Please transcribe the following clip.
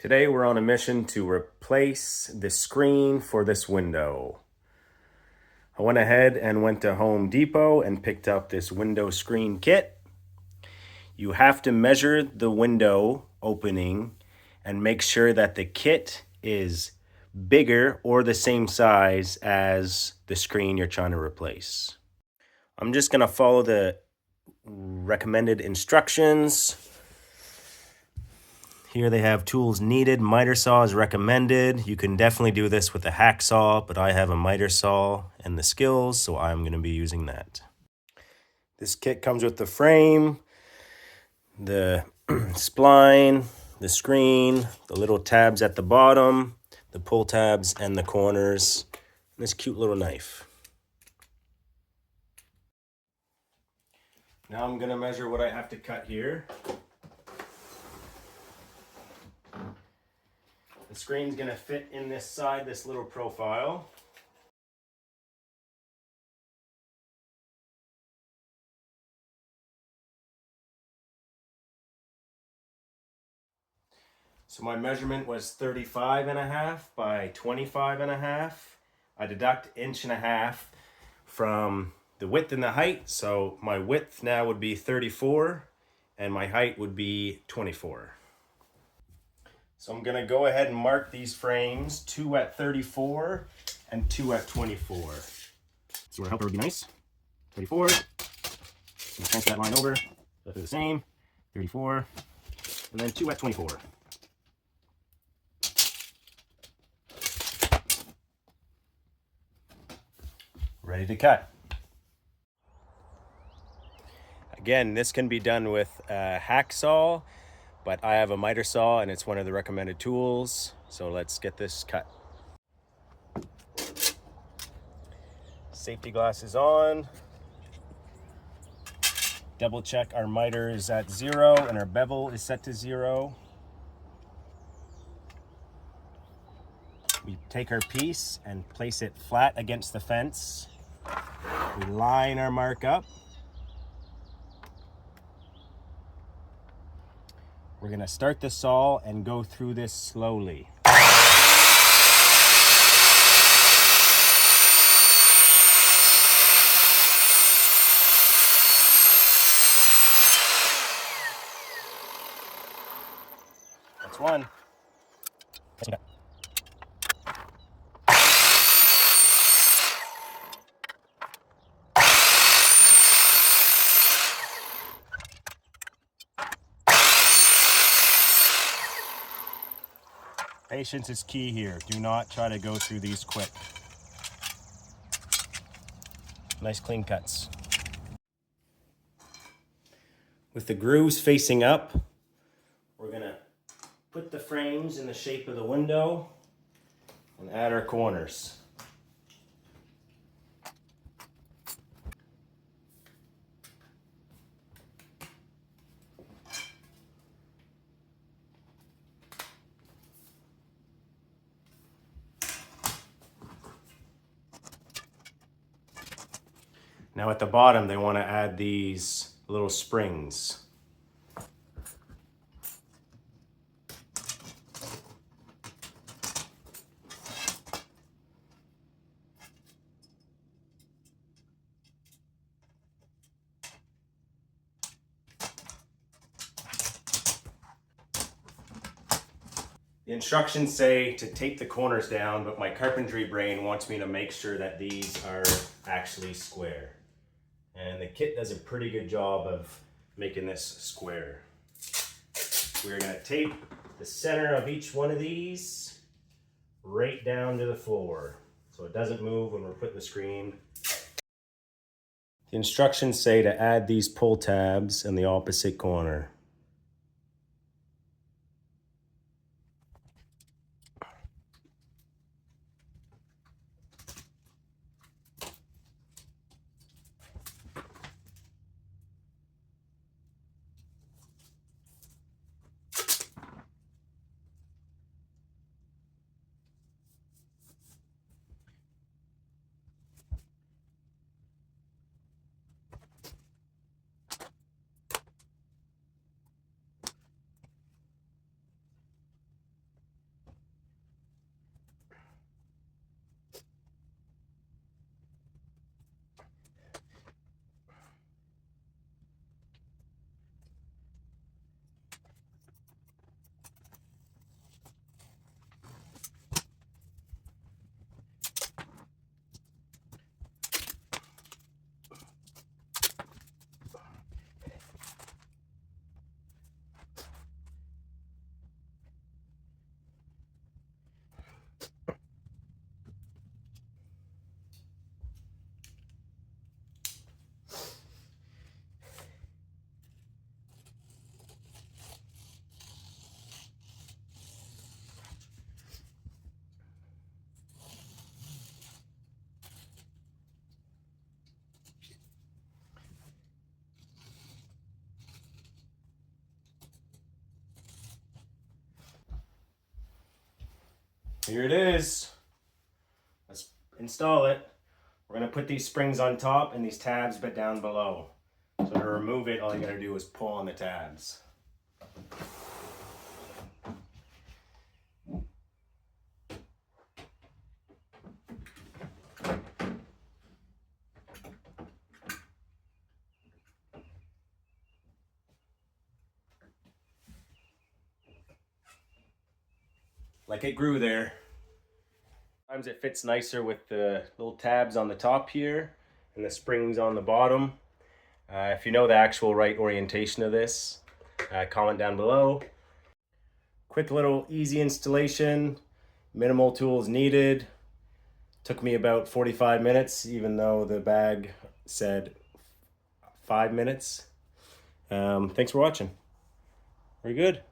Today we're on a mission to replace the screen for this window. I went ahead and went to Home Depot and picked up this window screen kit. You have to measure the window opening and make sure that the kit is bigger or the same size as the screen you're trying to replace. I'm just going to follow the recommended instructions. Here they have tools needed. Miter saw is recommended. You can definitely do this with a hacksaw, but I have a miter saw and the skills, so I'm going to be using that. This kit comes with the frame, the spline, the screen, the little tabs at the bottom, the pull tabs and the corners, and this cute little knife. Now I'm going to measure what I have to cut here. The screen's going to fit in this side, this little profile. So my measurement was 35.5 by 25.5. I deduct 1.5 from the width and the height. So my width now would be 34 and my height would be 24. So I'm gonna go ahead and mark these frames, 2 at 34 and 2 at 24. So where a helper would be nice. 34, transfer that line over, so they're the same, 34, and then 2 at 24. Ready to cut. Again, this can be done with a hacksaw, but I have a miter saw and it's one of the recommended tools. So let's get this cut. Safety glasses on. Double check our miter is at 0 and our bevel is set to 0. We take our piece and place it flat against the fence. We line our mark up. We're gonna start the saw and go through this slowly. That's one. Patience is key here. Do not try to go through these quick. Nice clean cuts. With the grooves facing up, we're gonna put the frames in the shape of the window and add our corners. Now at the bottom, they want to add these little springs. The instructions say to tape the corners down, but my carpentry brain wants me to make sure that these are actually square. And the kit does a pretty good job of making this square. We're gonna tape the center of each one of these right down to the floor so it doesn't move when we're putting the screen. The instructions say to add these pull tabs in the opposite corner. Here it is. Let's install it. We're gonna put these springs on top and these tabs but down below. So to remove it, all you gotta do is pull on the tabs. Like it grew there. Sometimes it fits nicer with the little tabs on the top here and the springs on the bottom. If you know the actual right orientation of this, comment down below. Quick little easy installation, minimal tools needed. Took me about 45 minutes, even though the bag said 5 minutes. Thanks for watching. Very good.